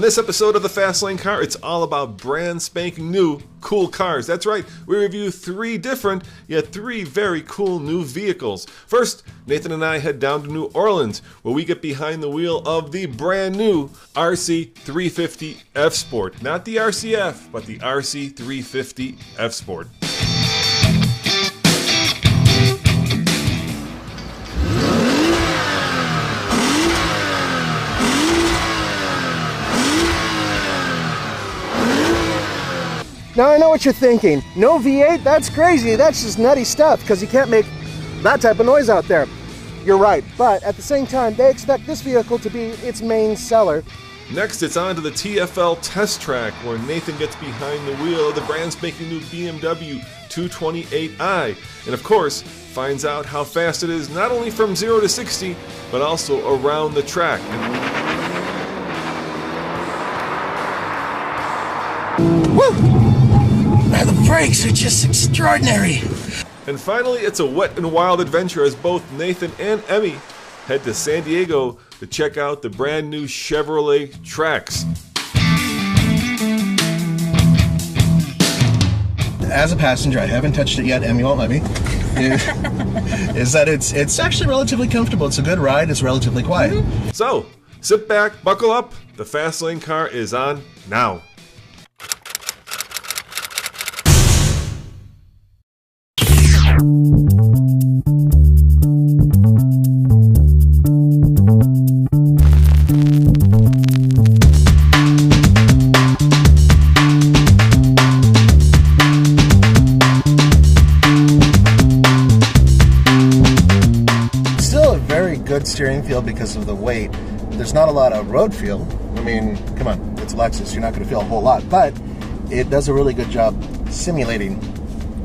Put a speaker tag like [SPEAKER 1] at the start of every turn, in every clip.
[SPEAKER 1] this episode of the Fast Lane Car, it's all about brand spanking new, cool cars. That's right, we review 3 different, yet 3 very cool new vehicles. First, Nathan and I head down to New Orleans, where we get behind the wheel of the brand new RC350 F Sport. Not the RCF, but the RC350 F Sport.
[SPEAKER 2] Now I know what you're thinking. No V8? That's crazy. That's just nutty stuff because you can't make that type of noise out there. You're right, but at the same time, they expect this vehicle to be its main seller.
[SPEAKER 1] Next, it's on to the TFL test track, where Nathan gets behind the wheel of the brand spanking new BMW 228i, and of course, finds out how fast it is not only from 0 to 60, but also around the track.
[SPEAKER 2] Woo! The brakes are just extraordinary.
[SPEAKER 1] And finally, it's a wet and wild adventure as both Nathan and Emmy head to San Diego to check out the brand new Chevrolet Trax.
[SPEAKER 2] As a passenger, I haven't touched it yet. Emmy won't let me. Is that it's actually relatively comfortable. It's a good ride. It's relatively quiet.
[SPEAKER 1] So, sit back, buckle up. The Fast Lane Car is on now.
[SPEAKER 2] Still a very good steering feel because of the weight. There's not a lot of road feel. I mean, come on, it's Lexus. You're not going to feel a whole lot, but it does a really good job simulating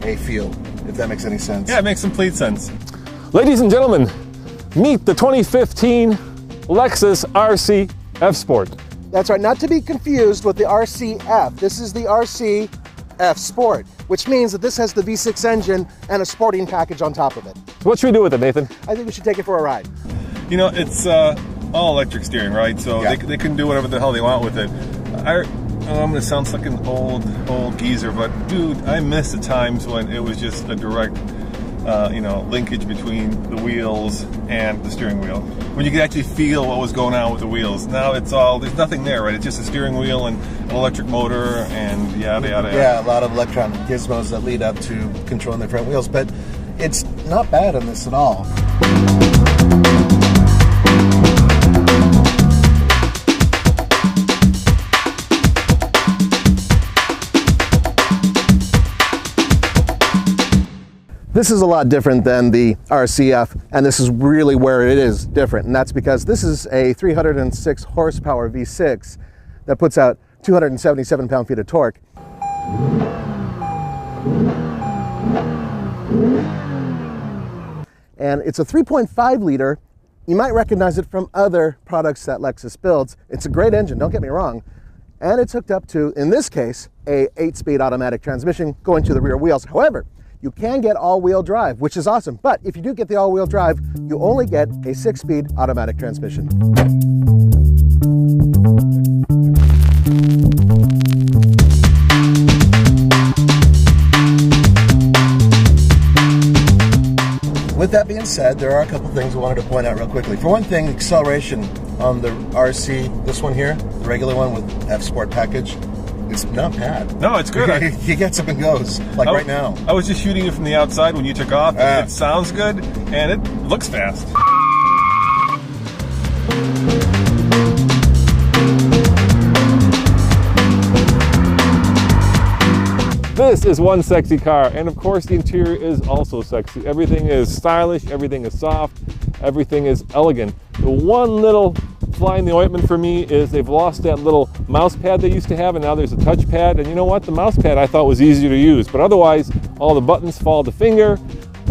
[SPEAKER 2] a feel, if that makes any sense.
[SPEAKER 1] Yeah, it makes complete sense. Ladies and gentlemen, meet the 2015 Lexus RC F Sport.
[SPEAKER 2] That's right, not to be confused with the RCF. This is the RC F Sport, which means that this has the V6 engine and a sporting package on top of it.
[SPEAKER 1] So what should we do with it, Nathan?
[SPEAKER 2] I think we should take it for a ride.
[SPEAKER 1] You know, it's all electric steering, right? So
[SPEAKER 2] yeah.
[SPEAKER 1] they can do whatever the hell they want with it. I'm gonna sound like an old geezer, but dude, I miss the times when it was just a direct, linkage between the wheels and the steering wheel, when you could actually feel what was going on with the wheels. Now there's nothing there, right? It's just a steering wheel and an electric motor and yada yada.
[SPEAKER 2] Yeah, a lot of electronic gizmos that lead up to controlling the front wheels, but it's not bad on this at all. This is a lot different than the RCF, and this is really where it is different, and that's because this is a 306 horsepower V6 that puts out 277 pound-feet of torque. And it's a 3.5 liter. You might recognize it from other products that Lexus builds. It's a great engine, don't get me wrong. And it's hooked up to, in this case, a 8-speed automatic transmission going to the rear wheels. However, you can get all-wheel drive, which is awesome. But if you do get the all-wheel drive, you only get a 6-speed automatic transmission. With that being said, there are a couple things I wanted to point out real quickly. For one thing, acceleration on the RC, this one here, the regular one with F Sport package, it's not bad.
[SPEAKER 1] No, it's good.
[SPEAKER 2] He gets up and goes, like right now.
[SPEAKER 1] I was just shooting it from the outside when you took off. It sounds good, and it looks fast. This is one sexy car, and of course the interior is also sexy. Everything is stylish, everything is soft, everything is elegant. The one little fly in the ointment for me is they've lost that little mouse pad they used to have, and now there's a touch pad. And you know what? The mouse pad I thought was easier to use, but otherwise all the buttons fall to finger,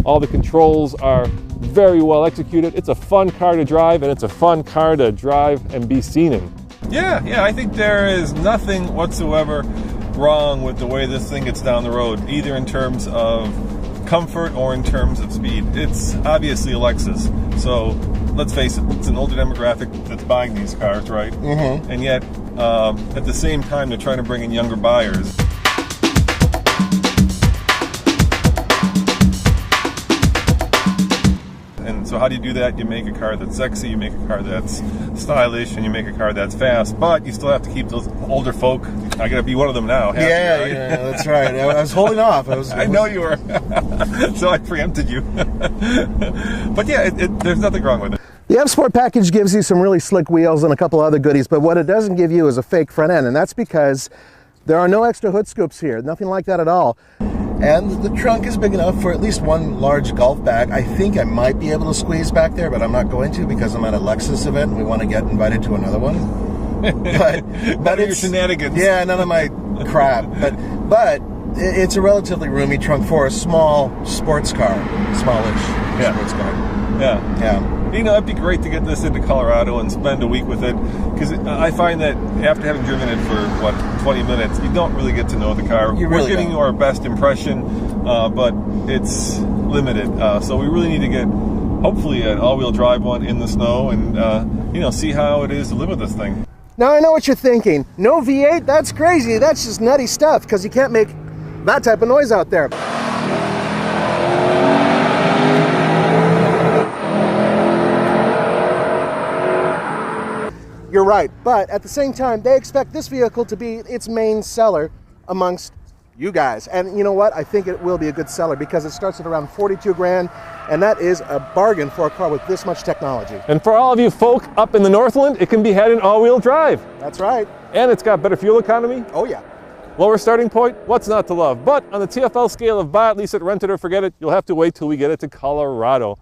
[SPEAKER 1] all the controls are very well executed. It's a fun car to drive, and it's a fun car to drive and be seen in. Yeah, I think there is nothing whatsoever wrong with the way this thing gets down the road, either in terms of comfort or in terms of speed. It's obviously a Lexus, so let's face it, it's an older demographic that's buying these cars, right? Mm-hmm. And yet at the same time they're trying to bring in younger buyers. And so how do you do that? You make a car that's sexy, you make a car that's stylish, and you make a car that's fast, but you still have to keep those older folk. I gotta be one of them now.
[SPEAKER 2] Yeah,
[SPEAKER 1] right?
[SPEAKER 2] yeah, that's right. I was holding off.
[SPEAKER 1] I know you were. So I preempted you. But yeah, there's nothing wrong with it.
[SPEAKER 2] The M Sport package gives you some really slick wheels and a couple other goodies, but what it doesn't give you is a fake front end, and that's because there are no extra hood scoops here. Nothing like that at all. And the trunk is big enough for at least one large golf bag. I think I might be able to squeeze back there, but I'm not going to because I'm at a Lexus event and we want to get invited to another one. But
[SPEAKER 1] none of your shenanigans.
[SPEAKER 2] Yeah, none of my crap. But it's a relatively roomy trunk for a small sports car, smallish sports car.
[SPEAKER 1] Yeah.
[SPEAKER 2] Yeah.
[SPEAKER 1] You know, it'd be great to get this into Colorado and spend a week with it, because I find that after having driven it for, 20 minutes, you don't really get to know the car. We're giving you our best impression, but it's limited. So we really need to get, hopefully, an all-wheel drive one in the snow and, see how it is to live with this thing.
[SPEAKER 2] Now, I know what you're thinking. No V8? That's crazy. That's just nutty stuff, because you can't make that type of noise out there. You're right, but at the same time, they expect this vehicle to be its main seller amongst you guys. And you know what? I think it will be a good seller because it starts at around 42 grand, and that is a bargain for a car with this much technology.
[SPEAKER 1] And for all of you folk up in the Northland, it can be had in all-wheel drive.
[SPEAKER 2] That's right.
[SPEAKER 1] And it's got better fuel economy.
[SPEAKER 2] Oh yeah.
[SPEAKER 1] Lower starting point, what's not to love? But on the TFL scale of buy it, lease it, rent it, or forget it, you'll have to wait till we get it to Colorado.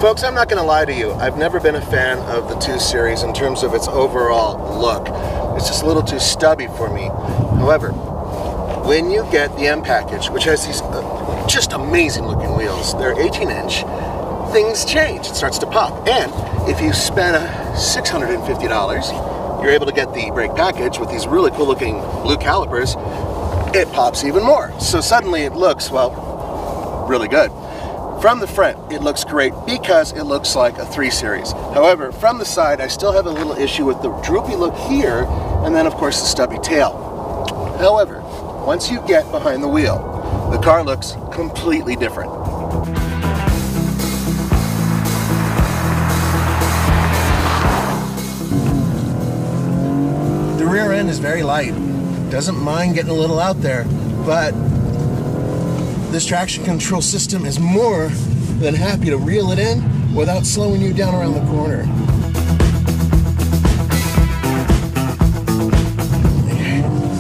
[SPEAKER 2] Folks, I'm not going to lie to you. I've never been a fan of the 2 Series in terms of its overall look. It's just a little too stubby for me. However, when you get the M package, which has these just amazing looking wheels, they're 18-inch, things change. It starts to pop. And if you spend $650, you're able to get the brake package with these really cool looking blue calipers. It pops even more. So suddenly it looks, well, really good. From the front, it looks great because it looks like a 3 Series. However, from the side, I still have a little issue with the droopy look here, and then of course the stubby tail. However, once you get behind the wheel, the car looks completely different. The rear end is very light. Doesn't mind getting a little out there, but this traction control system is more than happy to reel it in without slowing you down around the corner.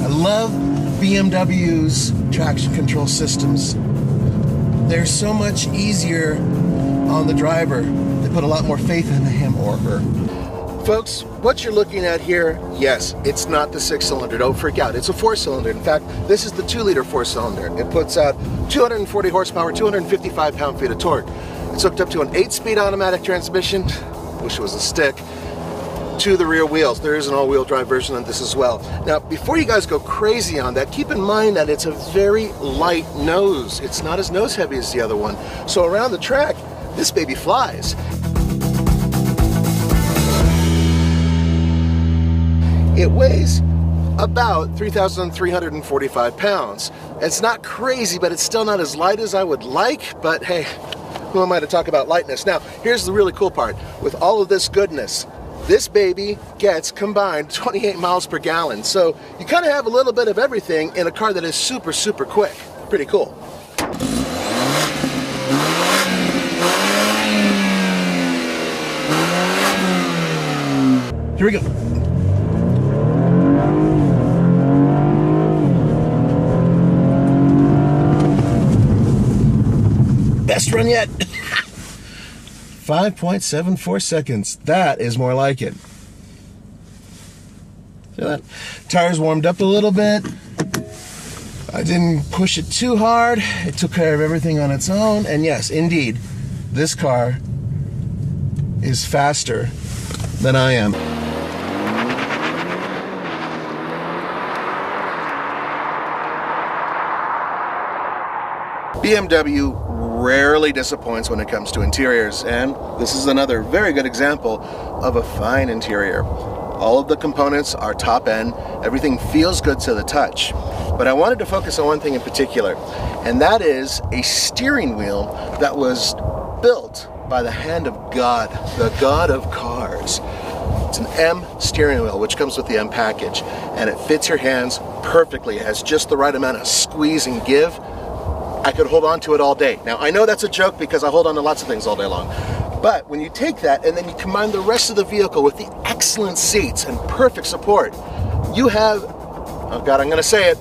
[SPEAKER 2] I love BMW's traction control systems. They're so much easier on the driver. They put a lot more faith in him or her. Folks, what you're looking at here, yes, it's not the 6-cylinder. Don't freak out. It's a 4-cylinder. In fact, this is the 2-liter 4-cylinder. It puts out 240 horsepower, 255 pound-feet of torque. It's hooked up to an 8-speed automatic transmission, wish it was a stick, to the rear wheels. There is an all-wheel drive version of this as well. Now, before you guys go crazy on that, keep in mind that it's a very light nose. It's not as nose-heavy as the other one. So around the track, this baby flies. It weighs about 3,345 pounds. It's not crazy, but it's still not as light as I would like, but hey, who am I to talk about lightness? Now, here's the really cool part. With all of this goodness, this baby gets combined 28 miles per gallon. So you kind of have a little bit of everything in a car that is super, super quick. Pretty cool. Here we go. Best run yet. 5.74 seconds. That is more like it. See that? Tires warmed up a little bit. I didn't push it too hard. It took care of everything on its own. And yes, indeed, this car is faster than I am. BMW rarely disappoints when it comes to interiors, and this is another very good example of a fine interior. All of the components are top end, everything feels good to the touch. But I wanted to focus on one thing in particular, and that is a steering wheel that was built by the hand of God, the God of cars. It's an M steering wheel, which comes with the M package, and it fits your hands perfectly. It has just the right amount of squeeze and give. I could hold on to it all day. Now, I know that's a joke because I hold on to lots of things all day long. But when you take that and then you combine the rest of the vehicle with the excellent seats and perfect support, you have, oh God, I'm gonna say it,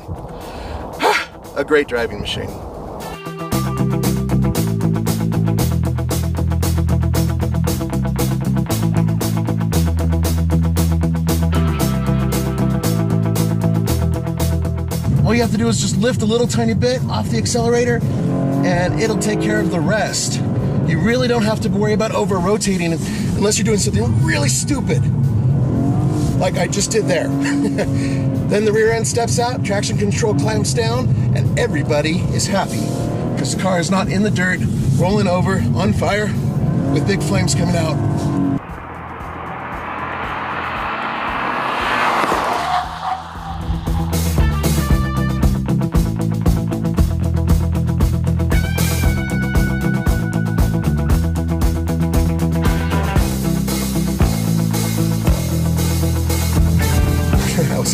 [SPEAKER 2] a great driving machine. All you have to do is just lift a little tiny bit off the accelerator and it'll take care of the rest. You really don't have to worry about over-rotating unless you're doing something really stupid, like I just did there. Then the rear end steps out, traction control clamps down, and everybody is happy because the car is not in the dirt, rolling over, on fire, with big flames coming out.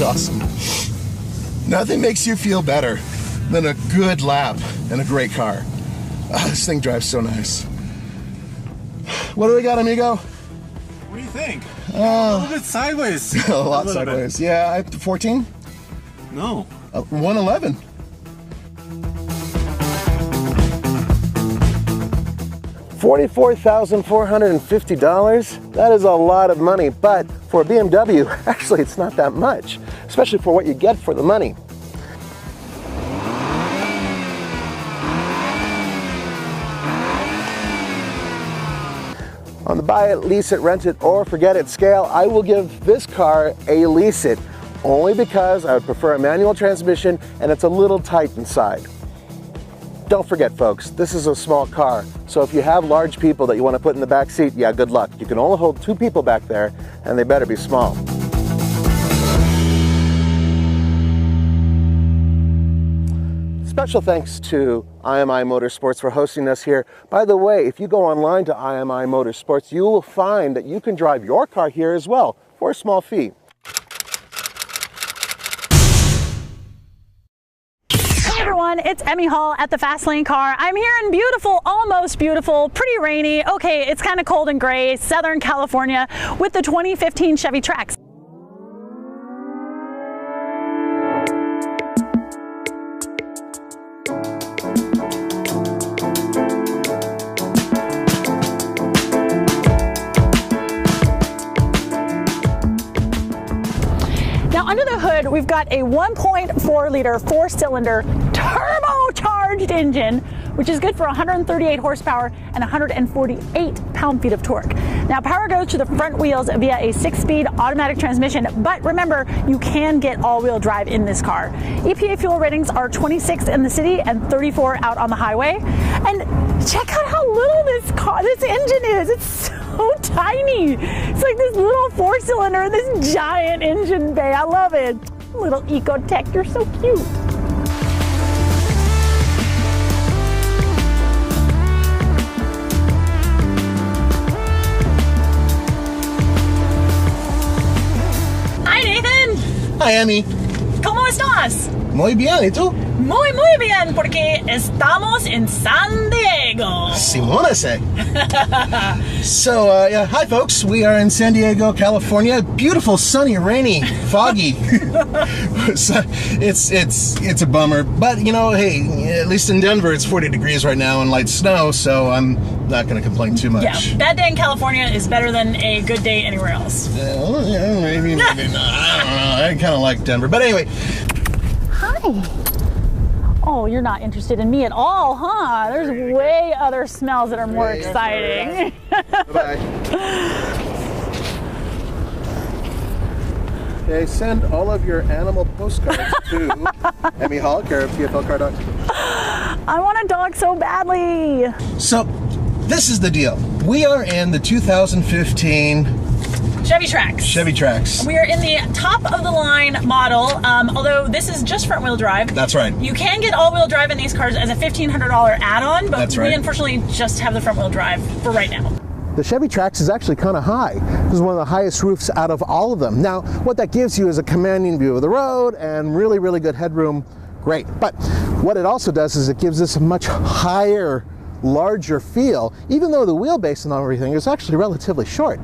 [SPEAKER 2] Awesome. Nothing makes you feel better than a good lap and a great car. Oh, this thing drives so nice. What do we got, amigo?
[SPEAKER 1] What do you think? A little bit sideways.
[SPEAKER 2] A lot sideways. Yeah, 14?
[SPEAKER 1] No.
[SPEAKER 2] 111. $44,450. That is a lot of money, but for a BMW, actually it's not that much, especially for what you get for the money. On the buy it, lease it, rent it, or forget it scale, I will give this car a lease it, only because I would prefer a manual transmission and it's a little tight inside. Don't forget, folks, this is a small car, so if you have large people that you want to put in the back seat, yeah, good luck. You can only hold 2 people back there, and they better be small. Special thanks to IMI Motorsports for hosting us here. By the way, if you go online to IMI Motorsports, you will find that you can drive your car here as well for a small fee.
[SPEAKER 3] Everyone, it's Emmy Hall at the Fast Lane Car. I'm here in beautiful, almost beautiful, pretty rainy, okay, it's kind of cold and gray, Southern California with the 2015 Chevy Trax. Now under the hood, we've got a 1.4 liter 4-cylinder turbocharged engine, which is good for 138 horsepower and 148 pound-feet of torque. Now power goes to the front wheels via a 6-speed automatic transmission, but remember, you can get all-wheel drive in this car. EPA fuel ratings are 26 in the city and 34 out on the highway. And check out how little this engine is. It's so tiny. It's like this little 4-cylinder and this giant engine bay. I love it. Little Ecotech, you're so cute. Hi Nathan.
[SPEAKER 2] Hi Emmy.
[SPEAKER 3] ¿Cómo estás?
[SPEAKER 2] Muy bien, ¿y tú?
[SPEAKER 3] Muy bien, porque estamos en San Diego.
[SPEAKER 2] Simona say. So, yeah, hi folks. We are in San Diego, California. Beautiful, sunny, rainy, foggy. So, it's a bummer, but you know, hey, at least in Denver, it's 40 degrees right now and light snow, so I'm not going to complain too much.
[SPEAKER 3] Yeah, bad day in California is better than a good day anywhere else.
[SPEAKER 2] Well, yeah, maybe not. I don't know. I kind of like Denver, but anyway.
[SPEAKER 3] Hi. Oh, you're not interested in me at all, huh? There's way other smells that are more exciting.
[SPEAKER 2] Bye-bye. Okay, send all of your animal postcards to Emmy Hall, care of TFL Car Dogs.
[SPEAKER 3] I want a dog so badly.
[SPEAKER 2] So, this is the deal. We are in the 2015
[SPEAKER 3] Chevy Trax.
[SPEAKER 2] Chevy Trax.
[SPEAKER 3] We are in the top of the line model, although this is just front wheel drive.
[SPEAKER 2] That's right.
[SPEAKER 3] You can get all wheel drive in these cars as a $1,500 add-on, but
[SPEAKER 2] That's right.
[SPEAKER 3] we unfortunately just have the front wheel drive for right now.
[SPEAKER 2] The Chevy Trax is actually kind of high. This is one of the highest roofs out of all of them. Now, what that gives you is a commanding view of the road and really, really good headroom. Great. But what it also does is it gives us a much higher, larger feel, even though the wheelbase and everything is actually relatively short.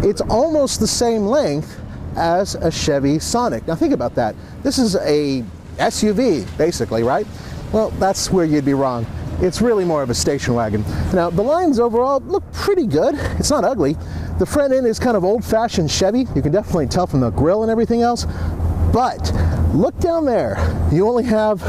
[SPEAKER 2] It's almost the same length as a Chevy Sonic. Now think about that. This is a SUV, basically, right? Well, that's where you'd be wrong. It's really more of a station wagon. Now, the lines overall look pretty good. It's not ugly. The front end is kind of old-fashioned Chevy. You can definitely tell from the grille and everything else. But look down there. You only have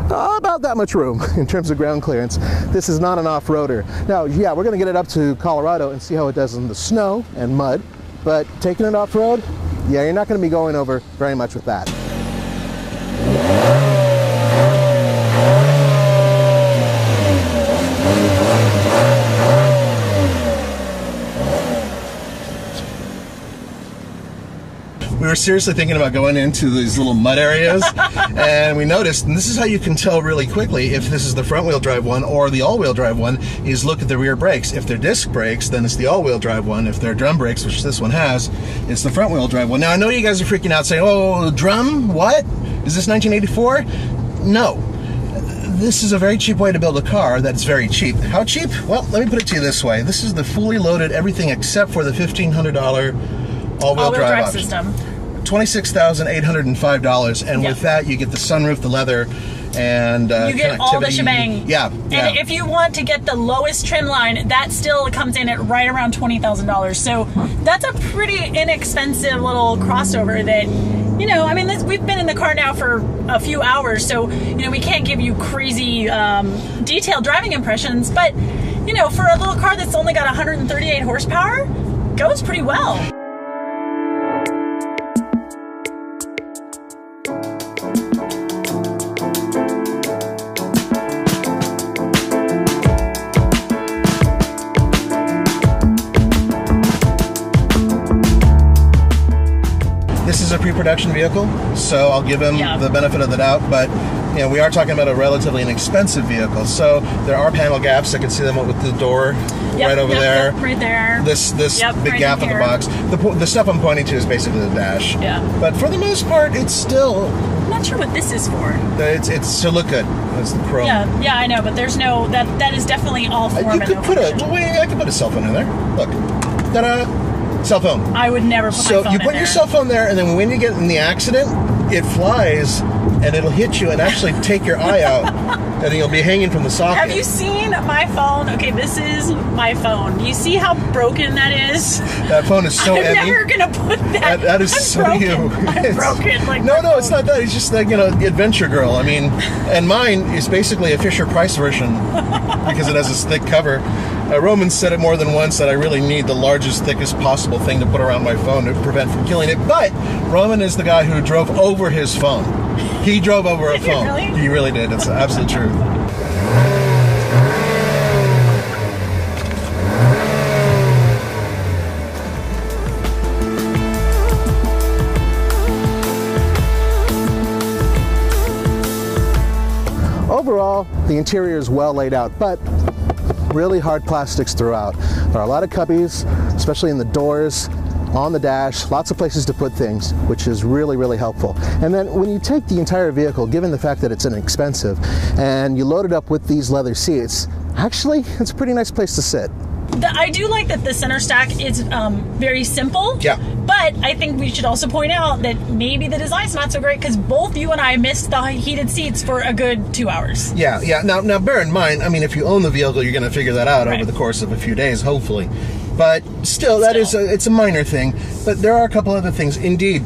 [SPEAKER 2] about that much room in terms of ground clearance. This is not an off-roader. Now, yeah, we're going to get it up to Colorado and see how it does in the snow and mud. But taking it off-road, yeah, you're not going to be going over very much with that. We were seriously thinking about going into these little mud areas, and we noticed, and this is how you can tell really quickly if this is the front-wheel drive one or the all-wheel drive one, is look at the rear brakes. If they're disc brakes, then it's the all-wheel drive one. If they're drum brakes, which this one has, it's the front-wheel drive one. Now, I know you guys are freaking out saying, oh, drum? What? Is this 1984? No. This is a very cheap way to build a car that's very cheap. How cheap? Well, let me put it to you this way. This is the fully loaded everything except for the $1,500 all-wheel drive option.
[SPEAKER 3] System.
[SPEAKER 2] $26,805, and with that you get the sunroof, the leather, and
[SPEAKER 3] you get all the shebang.
[SPEAKER 2] Yeah.
[SPEAKER 3] And if you want to get the lowest trim line, that still comes in at right around $20,000. So that's a pretty inexpensive little crossover that, you know, I mean, we've been in the car now for a few hours, so, you know, we can't give you crazy detailed driving impressions, but, you know, for a little car that's only got 138 horsepower, goes pretty well.
[SPEAKER 2] This is a pre-production vehicle, so I'll give him the benefit of the doubt, but you know, we are talking about a relatively inexpensive vehicle, so there are panel gaps. I can see them with the door right over there.
[SPEAKER 3] Right there.
[SPEAKER 2] This big gap in the box. The stuff I'm pointing to is basically the dash.
[SPEAKER 3] Yeah.
[SPEAKER 2] But for the most part, it's still...
[SPEAKER 3] I'm not sure what this is for.
[SPEAKER 2] It's to look good. It's the chrome.
[SPEAKER 3] Yeah, I know, but there's no... That is definitely all form
[SPEAKER 2] You could put I could put a cell phone in there. Look. Ta-da! Cell phone.
[SPEAKER 3] I would never put my phone in there.
[SPEAKER 2] So you put your cell phone there, and then when you get in the accident, it flies, and it'll hit you and actually take your eye out, and you'll be hanging from the socket.
[SPEAKER 3] Have you seen my phone? Okay, this is my phone. Do you see how broken that is?
[SPEAKER 2] That phone is so heavy.
[SPEAKER 3] I'm never gonna put that.
[SPEAKER 2] That is so
[SPEAKER 3] broken.
[SPEAKER 2] you.
[SPEAKER 3] I'm broken. Like
[SPEAKER 2] no, it's not that. It's just like, you know, the Adventure Girl. I mean, and mine is basically a Fisher-Price version because it has this thick cover. Roman said it more than once that I really need the largest, thickest possible thing to put around my phone to prevent from killing it. But Roman is the guy who drove over his phone. He drove over a phone.
[SPEAKER 3] Really?
[SPEAKER 2] He really did. It's absolute truth. Overall, the interior is well laid out, but really hard plastics throughout. There are a lot of cubbies, especially in the doors, on the dash, lots of places to put things, which is really, really helpful. And then when you take the entire vehicle, given the fact that it's inexpensive, and you load it up with these leather seats, actually, it's a pretty nice place to sit.
[SPEAKER 3] I do like that the center stack is very simple.
[SPEAKER 2] Yeah.
[SPEAKER 3] But I think we should also point out that maybe the design's not so great because both you and I missed the heated seats for a good 2 hours.
[SPEAKER 2] Yeah. Now bear in mind, I mean, if you own the vehicle, you're going to figure that out over the course of a few days, hopefully. But still, it's a minor thing. But there are a couple other things. Indeed,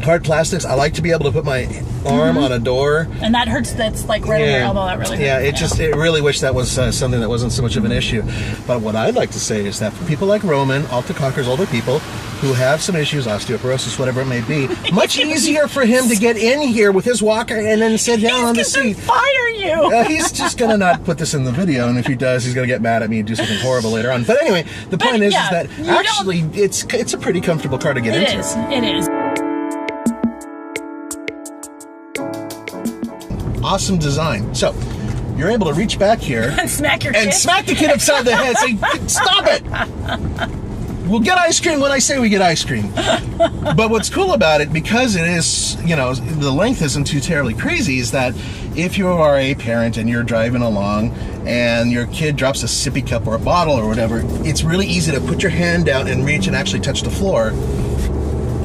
[SPEAKER 2] hard plastics. I like to be able to put my arm on a door.
[SPEAKER 3] And that hurts. That's like right on your elbow. That really hurts.
[SPEAKER 2] Yeah, it really wish that was something that wasn't so much of an issue. But what I'd like to say is that for people like Roman, Alta Conquerors, older people who have some issues, osteoporosis, whatever it may be, much easier for him to get in here with his walker and then sit down on the seat.
[SPEAKER 3] Fire you!
[SPEAKER 2] He's just gonna not put this in the video, and if he does, he's gonna get mad at me and do something horrible later on. But anyway, the point is that actually it's a pretty comfortable car to get into.
[SPEAKER 3] It is.
[SPEAKER 2] Awesome design. So you're able to reach back here
[SPEAKER 3] and smack your kid.
[SPEAKER 2] And smack the kid upside the head. Say, stop it! We'll get ice cream when I say we get ice cream. But what's cool about it, because it is, you know, the length isn't too terribly crazy, is that if you are a parent and you're driving along and your kid drops a sippy cup or a bottle or whatever, it's really easy to put your hand down and reach and actually touch the floor.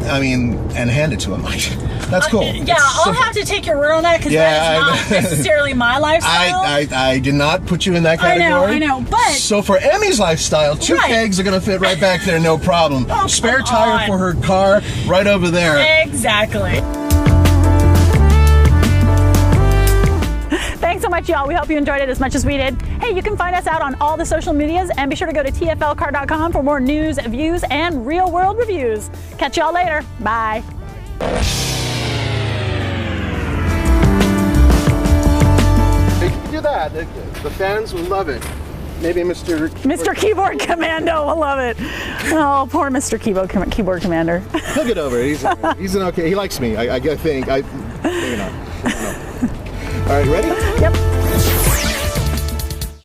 [SPEAKER 2] I mean, and hand it to him. That's cool.
[SPEAKER 3] Yeah, I'll have to take your word on that because that is not necessarily my lifestyle.
[SPEAKER 2] I did not put you in that category.
[SPEAKER 3] I know, but...
[SPEAKER 2] So for Emmy's lifestyle, two kegs are going to fit right back there, no problem. Spare tire for her car, right over there.
[SPEAKER 3] Exactly. Thanks so much, y'all. We hope you enjoyed it as much as we did. Hey, you can find us out on all the social medias, and be sure to go to tflcar.com for more news, views, and real-world reviews. Catch y'all later. Bye.
[SPEAKER 2] Do that. The fans will love it. Maybe Mr.
[SPEAKER 3] Keyboard Commando will love it. Oh, poor Mr. Keyboard Commander.
[SPEAKER 2] He'll get over it. He's an okay. He likes me. I think. Maybe not. All right, ready?
[SPEAKER 3] Yep.